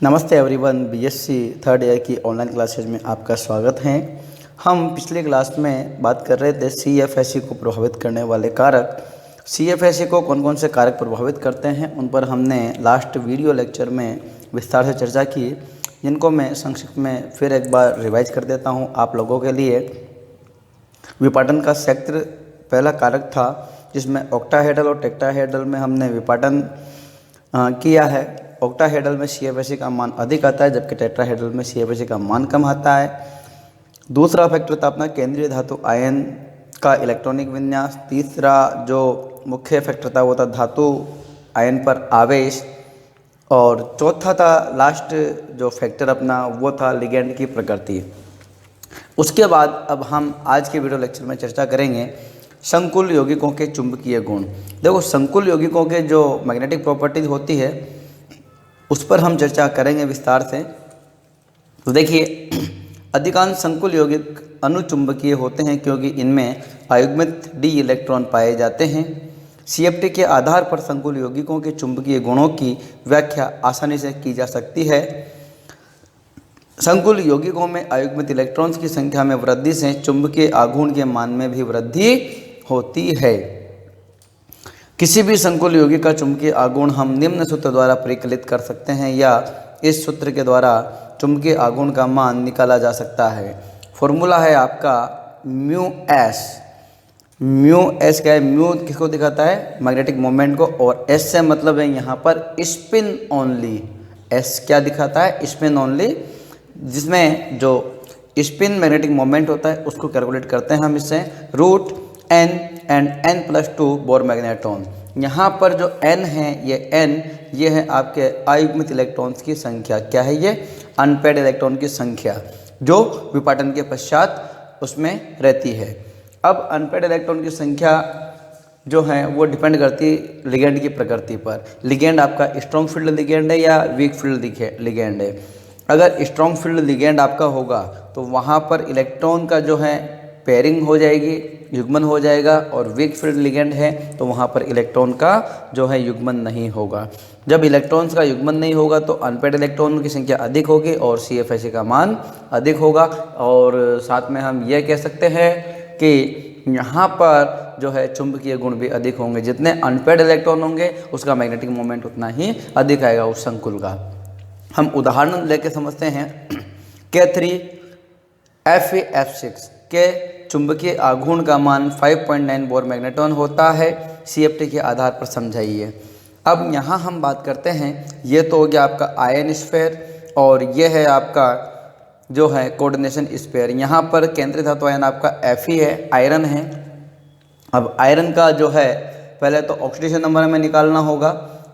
नमस्ते everyone, BSc third year की online classes में आपका स्वागत है। हम पिछले क्लास में बात कर रहे थे सीएफएससी को प्रभावित करने वाले कारक। सीएफएससी को कौन कौन से कारक प्रभावित करते हैं उन पर हमने लास्ट वीडियो लेक्चर में विस्तार से चर्चा की, जिनको मैं संक्षिप्त में फिर एक बार रिवाइज कर देता हूँ आप लोगों के लिए। विपाटन का क्षेत्र पहला कारक था, जिसमें ऑक्टाहेड्रल और टेट्राहेड्रल में हमने विपाटन किया है। ऑक्टाहेड्रल में सीएफएससी का मान अधिक आता है, जबकि टेट्राहेड्रल में सीएफएससी का मान कम आता है। दूसरा फैक्टर था अपना केंद्रीय धातु आयन का इलेक्ट्रॉनिक विन्यास। तीसरा जो मुख्य फैक्टर था वो था धातु आयन पर आवेश। और चौथा था लास्ट जो फैक्टर अपना वो था लिगेंड की प्रकृति। उसके बाद अब हम आज के वीडियो लेक्चर में चर्चा करेंगे संकुल यौगिकों के चुंबकीय गुण। देखो, संकुल यौगिकों के जो मैग्नेटिक प्रॉपर्टीज होती है उस पर हम चर्चा करेंगे विस्तार से। तो देखिए, अधिकांश संकुल यौगिक अनुचुंबकीय होते हैं क्योंकि इनमें अयुग्मित डी इलेक्ट्रॉन पाए जाते हैं। सीएफटी के आधार पर संकुल यौगिकों के चुंबकीय गुणों की व्याख्या आसानी से की जा सकती है। संकुल यौगिकों में अयुग्मित इलेक्ट्रॉन्स की संख्या में वृद्धि से चुंबकीय आघूर्ण के मान में भी वृद्धि होती है। किसी भी संकुल यौगिक का चुंबकीय आघूर्ण हम निम्न सूत्र द्वारा परिकलित कर सकते हैं, या इस सूत्र के द्वारा चुंबकीय आघूर्ण का मान निकाला जा सकता है। फॉर्मूला है आपका म्यू एस। म्यू एस क्या है? म्यू किसको दिखाता है? मैग्नेटिक मोमेंट को, और एस से मतलब है यहाँ पर स्पिन ओनली। एस क्या दिखाता है? स्पिन ओनली, जिसमें जो स्पिन मैग्नेटिक मोमेंट होता है उसको कैलकुलेट करते हैं हम इससे। Root n and n+2 Bohr magnetron. यहाँ पर जो n है ये है आपके अयुग्मित इलेक्ट्रॉन्स की संख्या। क्या है ये? अनपेड इलेक्ट्रॉन की संख्या जो विपाटन के पश्चात उसमें रहती है। अब अनपेड इलेक्ट्रॉन की संख्या जो है वो डिपेंड करती है लिगेंड की प्रकृति पर। लिगेंड आपका स्ट्रॉन्ग फील्ड लिगेंड है या वीक फील्ड लिगेंड है। अगर स्ट्रॉन्ग फील्ड लिगेंड आपका होगा तो वहाँ पर इलेक्ट्रॉन का जो है पेयरिंग हो जाएगी, युग्मन हो जाएगा, और वीक फील्ड लिगेंड है तो वहाँ पर इलेक्ट्रॉन का जो है युग्मन नहीं होगा। जब इलेक्ट्रॉन्स का युग्मन नहीं होगा तो अनपेड इलेक्ट्रॉन की संख्या अधिक होगी और सीएफएससी का मान अधिक होगा। और साथ में हम यह कह सकते हैं कि यहाँ पर जो है चुंबकीय गुण भी अधिक होंगे। जितने अनपेड इलेक्ट्रॉन होंगे उसका मैग्नेटिक मोमेंट उतना ही अधिक आएगा उस संकुल का। हम उदाहरण लेके समझते हैं। K3Fe(F6) के चुंबकीय आघूर्ण का मान 5.9 बोर मैग्नेट्रॉन होता है। सीएफटी के आधार पर समझाइए। अब यहाँ हम बात करते हैं, ये तो हो गया आपका आयन स्फीयर, और ये है आपका जो है कोऑर्डिनेशन स्फीयर। यहाँ पर केंद्रीय धातु आयन आपका Fe है, आयरन है। अब आयरन का जो है पहले तो ऑक्सीडेशन नंबर हमें निकालना होगा।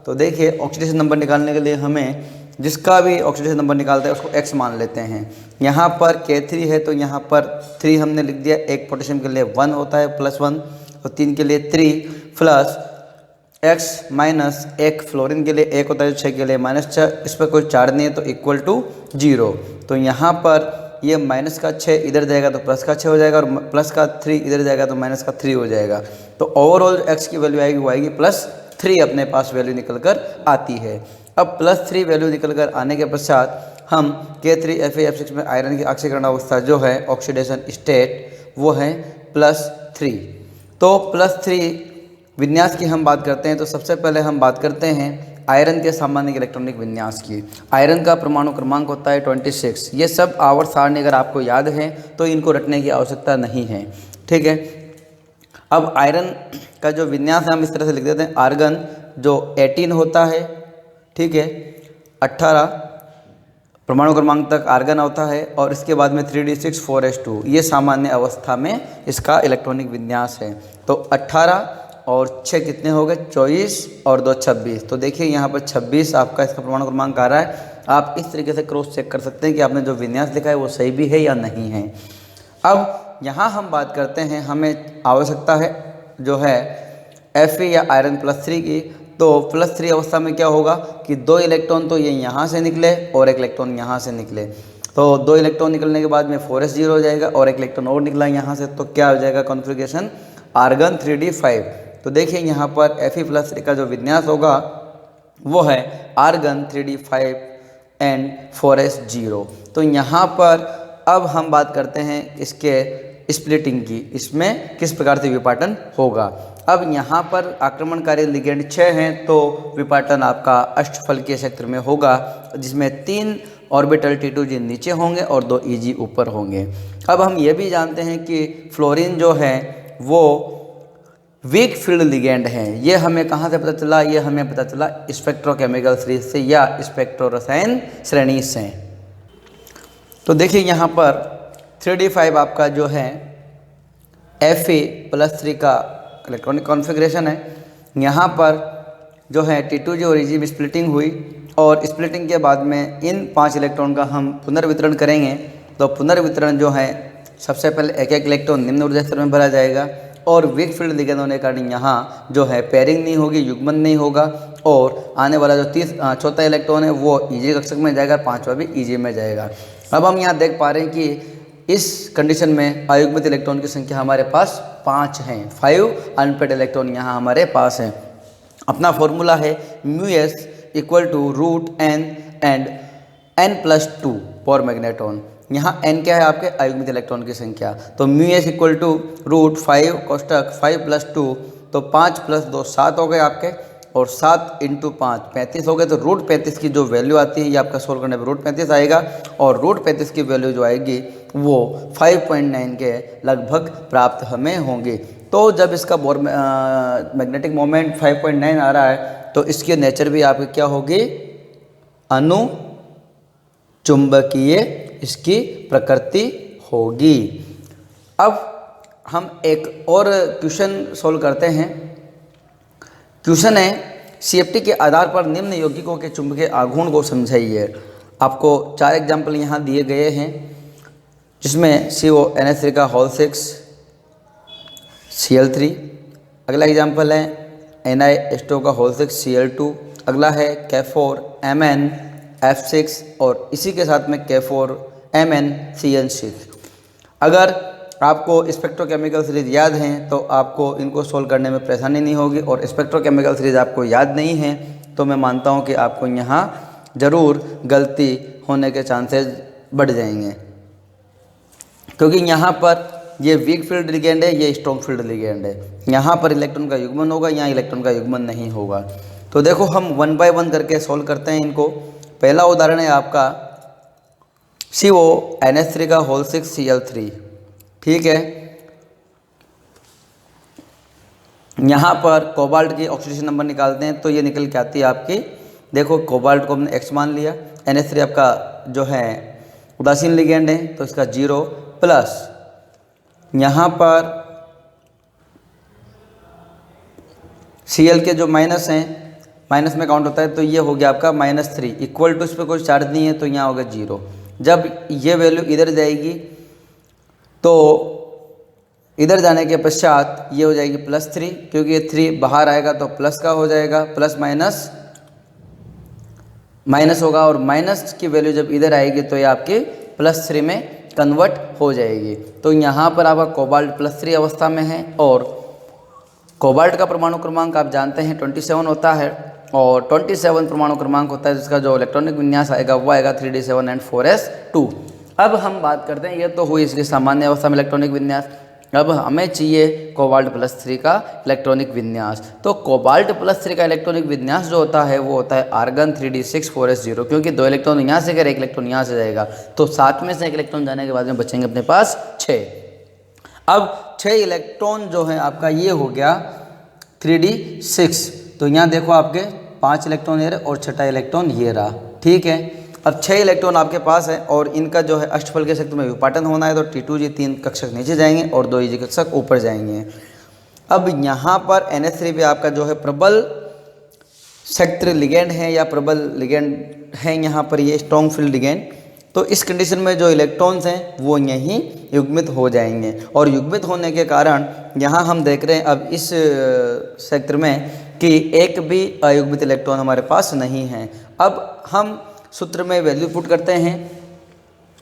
तो देखिए, ऑक्सीडेशन नंबर निकालने के लिए हमें जिसका भी ऑक्सीडेशन नंबर निकालते हैं उसको x मान लेते हैं। यहाँ पर K3 है तो यहाँ पर 3 हमने लिख दिया। एक पोटेशियम के लिए 1 होता है +1, और 3 के लिए 3 प्लस x माइनस एक फ्लोरीन के लिए 1 होता है, 6 के लिए -6। इस पर कोई चार्ज नहीं है तो इक्वल टू 0। तो यहाँ पर ये माइनस का 6 इधर जाएगा तो प्लस का 6 हो जाएगा, और प्लस का 3 इधर जाएगा तो माइनस का 3 हो जाएगा। तो ओवरऑल x की वैल्यू आएगी वो आएगी +3 अपने पास वैल्यू निकल कर आती है। अब +3 वैल्यू निकल कर आने के पश्चात हम K3Fe(F6) में आयरन की ऑक्सीकरण अवस्था जो है ऑक्सीडेशन स्टेट वो है +3। तो +3 विन्यास की हम बात करते हैं तो सबसे पहले हम बात करते हैं आयरन के सामान्य इलेक्ट्रॉनिक विन्यास की। आयरन का परमाणु क्रमांक होता है 26। ये सब आवर्त सारणी अगर आपको याद है तो इनको रटने की आवश्यकता नहीं है, ठीक है। अब आयरन का जो विन्यास है हम इस तरह से लिख देते हैं। आर्गन जो 18 होता है, ठीक है, 18 परमाणु क्रमांक तक आर्गन होता है, और इसके बाद में 3d6 4s2 ये सामान्य अवस्था में इसका इलेक्ट्रॉनिक विन्यास है। तो 18 और 6 कितने हो गए? 24 और 2 26। तो देखिए यहाँ पर 26 आपका इसका परमाणु क्रमांक आ रहा है। आप इस तरीके से क्रॉस चेक कर सकते हैं कि आपने जो विन्यास लिखा है वो सही भी है या नहीं है। अब यहाँ हम बात करते हैं, हमें आवश्यकता है जो है Fe या आयरन +3 की। तो +3 अवस्था में क्या होगा कि 2 इलेक्ट्रॉन तो ये यहाँ से निकले और 1 इलेक्ट्रॉन यहाँ से निकले। तो 2 इलेक्ट्रॉन निकलने के बाद में 4s0 हो जाएगा, और 1 इलेक्ट्रॉन और निकला यहाँ से, तो क्या हो जाएगा कॉन्फ़िगरेशन? Argon 3d5। तो देखिए यहाँ पर Fe+3 का जो विन्यास होगा वो है आर्गन 3d5 एंड 4s 0। तो यहाँ पर अब हम बात करते हैं इसके स्प्लिटिंग की, इसमें किस प्रकार से विपाटन होगा। अब यहाँ पर आक्रमणकारी लिगेंड 6 हैं, तो विपाटन आपका अष्टफलकीय क्षेत्र में होगा, जिसमें 3 ऑर्बिटल T2G नीचे होंगे और 2 EG ऊपर होंगे। अब हम ये भी जानते हैं कि फ्लोरीन जो है वो वीक फील्ड लिगेंड हैं। ये हमें कहाँ से पता चला? ये हमें पता चला स्पेक्ट्रोकेमिकल सीरीज से या स्पेक्ट्रोरसायन श्रेणी से। तो देखिए यहाँ पर 3D5 आपका जो है Fe+3 का इलेक्ट्रॉनिक कॉन्फ़िगरेशन है। यहाँ पर जो है T2G और EG में स्प्लिटिंग हुई और स्प्लिटिंग के बाद में इन 5 इलेक्ट्रॉन का हम पुनर्वितरण करेंगे। तो पुनर्वितरण जो है सबसे पहले एक एक इलेक्ट्रॉन निम्न ऊर्जा स्तर में भरा जाएगा और वीक फील्ड लिगेंड होने के कारण यहाँ जो है पेयरिंग नहीं होगी, युग्मन नहीं होगा और आने वाला जो चौथा इलेक्ट्रॉन है वो EG कक्षक में जाएगा, 5वां भी EG में जाएगा। अब हम यहाँ देख पा रहे हैं कि इस कंडीशन में अयुग्मित इलेक्ट्रॉन की संख्या हमारे पास 5 हैं। 5 अनपेड इलेक्ट्रॉन यहाँ हमारे पास हैं। अपना फॉर्मूला है μs = √n एंड n+2 पर मैग्नेट्रॉन। यहाँ n क्या है? आपके अयुग्मित इलेक्ट्रॉन की संख्या। तो μs = √5 कोष्टक 5 + 2, तो 5 + 2 7 हो गए आपके, और 7 × 5 35 हो गए। तो √35 की जो वैल्यू आती है ये आपका सोल्व करने पर √35 आएगा और √35 की वैल्यू जो आएगी वो 5.9 के लगभग प्राप्त हमें होंगी। तो जब इसका मैग्नेटिक मोमेंट 5.9 आ रहा है तो इसकी नेचर भी आपकी क्या होगी? अनु चुंबकीय इसकी प्रकृति होगी। अब हम एक और क्वेश्चन सोल्व करते हैं। क्वेश्चन है CFT के आधार पर निम्न यौगिकों के चुंबकीय आघूर्ण को समझाइए। आपको 4 एग्जाम्पल यहाँ दिए गए हैं, जिसमें CONH3 का होल 6 Cl3, अगला एग्जाम्पल है NiH2 का होल 6 Cl2, अगला है K4MnF6 और इसी के साथ में K4MnCN6। अगर आपको स्पेक्ट्रोकेमिकल सीरीज याद हैं तो आपको इनको सोल्व करने में परेशानी नहीं होगी, और स्पेक्ट्रोकेमिकल सीरीज आपको याद नहीं है तो मैं मानता हूं कि आपको यहाँ ज़रूर गलती होने के चांसेस बढ़ जाएंगे, क्योंकि यहाँ पर ये वीक फील्ड लिगेंड है, ये स्ट्रॉन्ग फील्ड लिगेंड है। यहाँ पर इलेक्ट्रॉन का युग्मन होगा, यहाँ इलेक्ट्रॉन का युग्मन नहीं होगा। तो देखो हम 1 बाय 1 करके सोल्व करते हैं इनको। पहला उदाहरण है आपका CONH3 का होल 6 Cl3, ठीक है। यहाँ पर कोबाल्ट की ऑक्सीडेशन नंबर निकालते हैं तो ये निकल के आती है आपकी, देखो कोबाल्ट को हमने X मान लिया, NH3 आपका जो है उदासीन लिगेंड है तो इसका 0 प्लस यहाँ पर Cl के जो माइनस हैं, माइनस में काउंट होता है तो ये हो गया आपका -3 इक्वल टू, इस पर कोई चार्ज नहीं है तो यहाँ होगा 0। जब ये वैल्यू इधर जाएगी तो इधर जाने के पश्चात ये हो जाएगी +3, क्योंकि ये 3 बाहर आएगा तो प्लस का हो जाएगा, प्लस माइनस माइनस होगा, और माइनस की वैल्यू जब इधर आएगी तो ये आपके +3 में कन्वर्ट हो जाएगी। तो यहाँ पर आपका कोबाल्ट +3 अवस्था में है, और कोबाल्ट का परमाणु क्रमांक आप जानते हैं 27 होता है, और 27 परमाणु क्रमांक होता है जिसका जो इलेक्ट्रॉनिक विन्यास आएगा वो आएगा 3d7 एंड 4s2। अब हम बात करते हैं, ये तो हुई इसकी सामान्य अवस्था में इलेक्ट्रॉनिक विन्यास। अब हमें चाहिए कोबाल्ट +3 का इलेक्ट्रॉनिक विन्यास। तो कोबाल्ट +3 का इलेक्ट्रॉनिक विन्यास जो होता है वो होता है आर्गन 3d6 4s0, क्योंकि 2 इलेक्ट्रॉन यहाँ से अगर 1 इलेक्ट्रॉन यहाँ से जाएगा तो 7 में से 1 इलेक्ट्रॉन जाने के बाद में बचेंगे अपने पास 6। अब 6 इलेक्ट्रॉन जो है आपका ये हो गया 3d6, तो यहाँ देखो आपके 5 इलेक्ट्रॉन ये रहे और 6ठा इलेक्ट्रॉन ये रहा, ठीक है। अब 6 इलेक्ट्रॉन आपके पास है और इनका जो है अष्टफल के क्षेत्र में विपाटन होना है, तो T2G 3 कक्षक नीचे जाएंगे और 2 EG कक्षक ऊपर जाएंगे। अब यहाँ पर NH3 भी आपका जो है प्रबल क्षेत्र लिगेंड है या प्रबल लिगेंड है, यहाँ पर ये स्ट्रॉन्ग फील्ड लिगेंड। तो इस कंडीशन में जो इलेक्ट्रॉन्स हैं वो यहीं युग्मित हो जाएंगे, और युग्मित होने के कारण यहाँ हम देख रहे हैं अब इस क्षेत्र में कि एक भी अयुग्मित इलेक्ट्रॉन हमारे पास नहीं है। अब हम सूत्र में वैल्यू पुट करते हैं,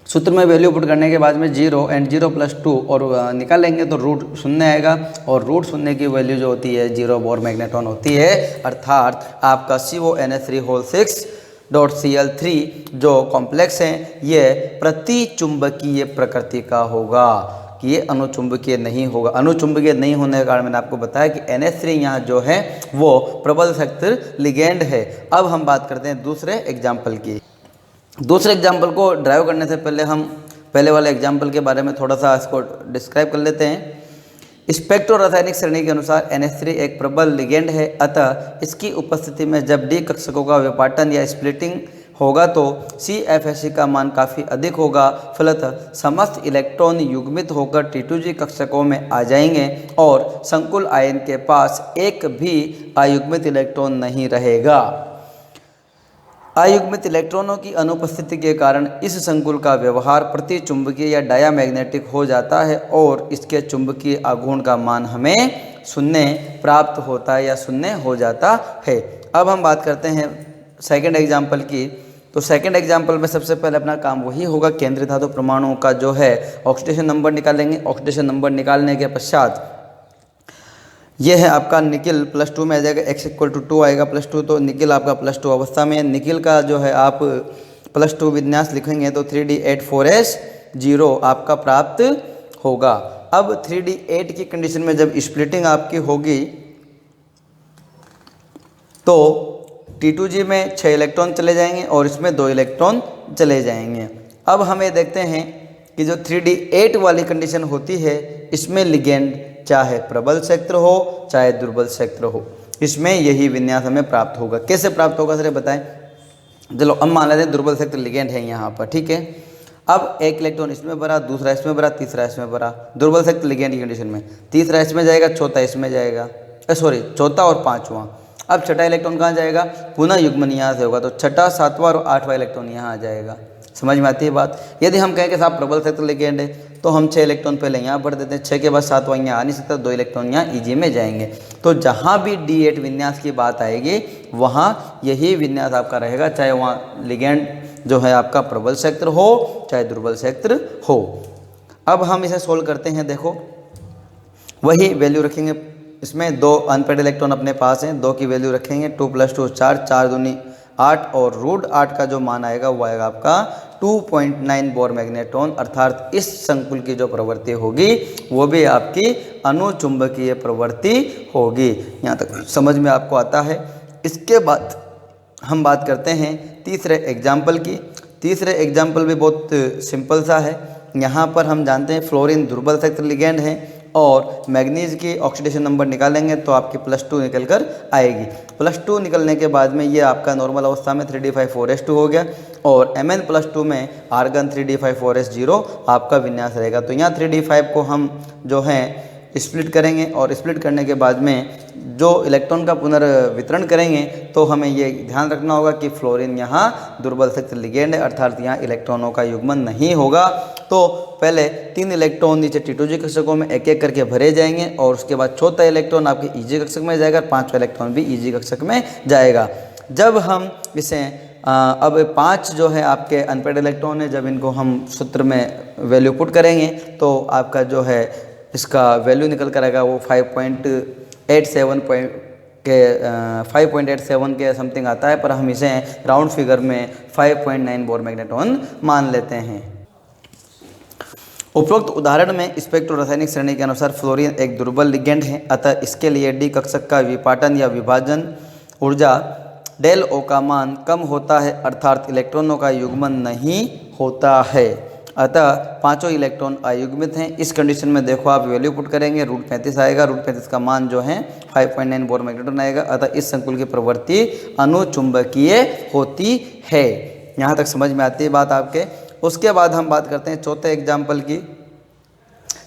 सूत्र में वैल्यू पुट करने के बाद में 0 एंड 0 + 2 और निकालेंगे तो √0 आएगा, और √0 की वैल्यू जो होती है 0 बोर मैग्नेट्रॉन होती है, अर्थात आपका CONH3 होल 6 Cl3 जो कॉम्प्लेक्स हैं ये प्रति चुंबकीय प्रकृति का होगा, कि ये अनुचुंबकीय नहीं होगा। अनुचुंबकीय नहीं होने के कारण मैंने आपको बताया कि NH3 यहाँ जो है वो प्रबल शक्ति लिगेंड है। अब हम बात करते हैं दूसरे एग्जाम्पल की। दूसरे एग्जाम्पल को ड्राइव करने से पहले हम पहले वाले एग्जाम्पल के बारे में थोड़ा सा इसको डिस्क्राइब कर लेते हैं। स्पेक्ट्रो रासायनिक श्रेणी के अनुसार NH3 एक प्रबल लिगेंड है, अतः इसकी उपस्थिति में जब डी कक्षकों का विपाटन या स्प्लिटिंग होगा तो CFSE का मान काफ़ी अधिक होगा। फलतः समस्त इलेक्ट्रॉन युग्मित होकर T2G कक्षकों में आ जाएंगे और संकुल आयन के पास एक भी अयुग्मित इलेक्ट्रॉन नहीं रहेगा। अयुग्मित इलेक्ट्रॉनों की अनुपस्थिति के कारण इस संकुल का व्यवहार प्रति चुंबकीय या डायामैग्नेटिक हो जाता है और इसके चुंबकीय आघूर्ण का मान हमें शून्य प्राप्त होता है या शून्य हो जाता है। अब हम बात करते हैं सेकंड एग्जाम्पल की। तो सेकंड एग्जाम्पल में सबसे पहले अपना काम वही होगा, केंद्रीय धातु परमाणुओं का जो है ऑक्सीडेशन नंबर निकालेंगे। ऑक्सीडेशन नंबर निकालने के पश्चात ये है आपका निकिल +2 में आ जाएगा, x = 2 आएगा +2, तो निकिल आपका +2 अवस्था में है। निकिल का जो है आप +2 विन्यास लिखेंगे तो 3D8 4S0 आपका प्राप्त होगा। अब 3D8 की कंडीशन में जब स्प्लिटिंग आपकी होगी तो T2G में 6 इलेक्ट्रॉन चले जाएंगे और इसमें 2 इलेक्ट्रॉन चले जाएंगे। अब हम ये देखते हैं कि जो 3D8 वाली कंडीशन होती है इसमें लिगेंड चाहे प्रबल क्षेत्र हो चाहे दुर्बल क्षेत्र हो, इसमें यही विन्यास हमें प्राप्त होगा। कैसे प्राप्त होगा सर बताएं। चलो अब मान लेते हैं दुर्बल क्षेत्र लिगेंड है यहाँ पर, ठीक है। अब एक इलेक्ट्रॉन इसमें भरा, दूसरा इसमें भरा, तीसरा इसमें भरा, दुर्बल क्षेत्र लिगेंड की कंडीशन में तीसरा इसमें जाएगा, चौथा इसमें जाएगा, चौथा और पाँचवां। अब छठा इलेक्ट्रॉन कहाँ जाएगा, पुनः युग्मन यहाँ से होगा तो छठा, सातवां और आठवां इलेक्ट्रॉन यहाँ आ जाएगा। समझ में आती है बात। यदि हम कहें कि साहब प्रबल क्षेत्र लिगेंड है तो हम 6 इलेक्ट्रॉन पहले यहाँ भर देते हैं, 6 के बाद 7वां यहाँ आ नहीं सकता, 2 इलेक्ट्रॉन यहाँ EG में जाएंगे। तो जहाँ भी D8 विन्यास की बात आएगी वहाँ यही विन्यास आपका रहेगा, चाहे वहाँ लिगेंड जो है आपका प्रबल क्षेत्र हो चाहे दुर्बल क्षेत्र हो। अब हम इसे सोल्व करते हैं। देखो वही वैल्यू रखेंगे, इसमें 2 अनपेड इलेक्ट्रॉन अपने पास हैं, 2 की वैल्यू रखेंगे, 2 + 2 4, 4 दूनी 8 और √8 का जो मान आएगा वो आएगा आपका 2.9 बोर मैग्नेट्रॉन, अर्थात इस संकुल की जो प्रवृत्ति होगी वो भी आपकी अनुचुंबकीय प्रवृत्ति होगी। यहाँ तक समझ में आपको आता है। इसके बाद हम बात करते हैं तीसरे एग्जाम्पल की। तीसरे एग्जाम्पल भी बहुत सिंपल सा है। यहाँ पर हम जानते हैं फ्लोरीन दुर्बल क्षेत्र लिगेंड है और मैग्नीज की ऑक्सीडेशन नंबर निकालेंगे तो आपकी +2 निकल कर आएगी। +2 निकलने के बाद में ये आपका नॉर्मल अवस्था में 3D5 4S2 हो गया और Mn+2 में आर्गन 3D5 4S0 आपका विन्यास रहेगा। तो यहाँ 3D5 को हम जो है स्प्लिट करेंगे और स्प्लिट करने के बाद में जो इलेक्ट्रॉन का पुनर्वितरण करेंगे तो हमें ये ध्यान रखना होगा कि फ्लोरीन यहाँ दुर्बल क्षेत्र लिगेंड है, अर्थात यहाँ इलेक्ट्रॉनों का युग्मन नहीं होगा। तो पहले 3 इलेक्ट्रॉन नीचे T2G कक्षकों में एक एक करके भरे जाएंगे और उसके बाद चौथा इलेक्ट्रॉन आपके EG कक्षक में जाएगा, 5वां इलेक्ट्रॉन भी EG कक्षक में जाएगा। जब हम इसे अब 5 जो है आपके अनपेड इलेक्ट्रॉन है, जब इनको हम सूत्र में वैल्यू पुट करेंगे तो आपका जो है इसका वैल्यू निकल कर आएगा वो 5.87 के समथिंग आता है, पर हम इसे राउंड फिगर में 5.9 बोर मैग्नेट्रॉन मान लेते हैं। उपरोक्त उदाहरण में स्पेक्ट्रो रासायनिक श्रेणी के अनुसार फ्लोरीन एक दुर्बल लिगेंड है, अतः इसके लिए डी कक्षक का विपाटन या विभाजन ऊर्जा ΔO का मान कम होता है, अर्थात इलेक्ट्रॉनों का युग्मन नहीं होता है। अतः 5 इलेक्ट्रॉन अयुग्मित हैं। इस कंडीशन में देखो आप वैल्यू पुट करेंगे, √35 आएगा, √35 का मान जो है 5.9 बोर मैग्नेट्रॉन आएगा। अतः इस संकुल की प्रवृत्ति अनुचुंबकीय होती है। यहाँ तक समझ में आती है बात आपके। उसके बाद हम बात करते हैं चौथे एग्जाम्पल की।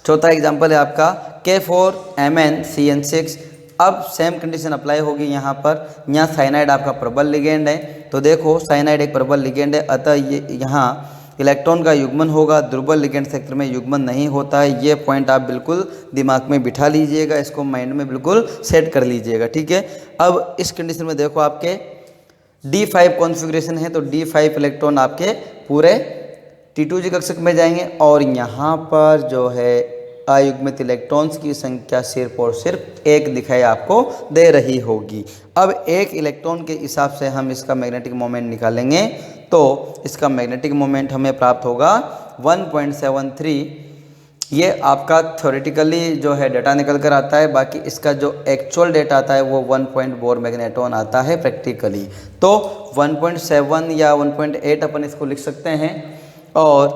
चौथा एग्जाम्पल है आपका K4MnCN6। अब सेम कंडीशन अप्लाई होगी यहाँ पर। यहाँ साइनाइड आपका प्रबल लिगेंड है, तो देखो साइनाइड एक प्रबल लिगेंड है, अतः ये यहाँ इलेक्ट्रॉन का युग्मन होगा, दुर्बल लिगेंड क्षेत्र में युग्मन नहीं होता है। ये पॉइंट आप बिल्कुल दिमाग में बिठा लीजिएगा, इसको माइंड में बिल्कुल सेट कर लीजिएगा, ठीक है। अब इस कंडीशन में देखो आपके D5 कॉन्फ़िगरेशन है, तो D5 इलेक्ट्रॉन आपके पूरे T2G कक्षक में जाएंगे और यहाँ पर जो है अयुग्मित इलेक्ट्रॉन्स की संख्या सिर्फ और सिर्फ एक दिखाई आपको दे रही होगी। अब एक इलेक्ट्रॉन के हिसाब से हम इसका मैग्नेटिक मोमेंट निकालेंगे तो इसका मैग्नेटिक मोमेंट हमें प्राप्त होगा 1.73। ये आपका थ्योरेटिकली जो है डाटा निकल कर आता है, बाकी इसका जो एक्चुअल डेटा आता है वो 1.4 मैग्नेट्रॉन आता है प्रैक्टिकली। तो 1.7 या 1.8 अपन इसको लिख सकते हैं और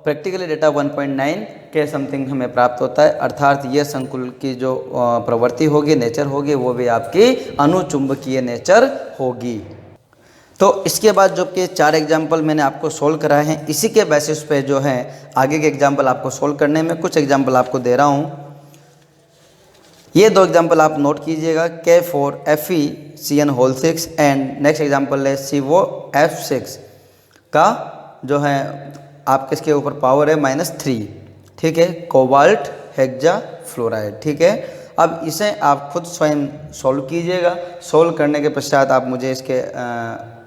प्रैक्टिकली डेटा 1.9 के समथिंग हमें प्राप्त होता है। अर्थात ये संकुल की जो प्रवृत्ति होगी, नेचर होगी, वो भी आपकी अनुचुंबकीय नेचर होगी। तो इसके बाद जो कि 4 एग्जाम्पल मैंने आपको सोल्व कराए हैं, इसी के बेसिस पे जो है आगे के एग्जाम्पल आपको सोल्व करने में कुछ एग्जाम्पल आपको दे रहा हूँ। ये 2 एग्जाम्पल आप नोट कीजिएगा, K4FeCN6 एंड नेक्स्ट एग्जाम्पल है COF6 का जो है आपके इसके ऊपर पावर है -3, ठीक है, कोबाल्ट हेक्सा फ्लोराइड, ठीक है। अब इसे आप खुद स्वयं सॉल्व कीजिएगा। सॉल्व करने के पश्चात आप मुझे इसके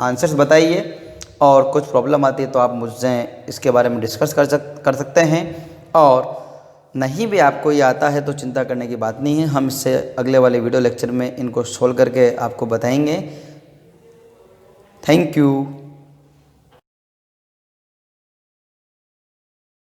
आंसर्स बताइए और कुछ प्रॉब्लम आती है तो आप मुझसे इसके बारे में डिस्कस कर सकते हैं। और नहीं भी आपको ये आता है तो चिंता करने की बात नहीं है, हम इससे अगले वाले वीडियो लेक्चर में इनको सॉल्व करके आपको बताएंगे। Thank you.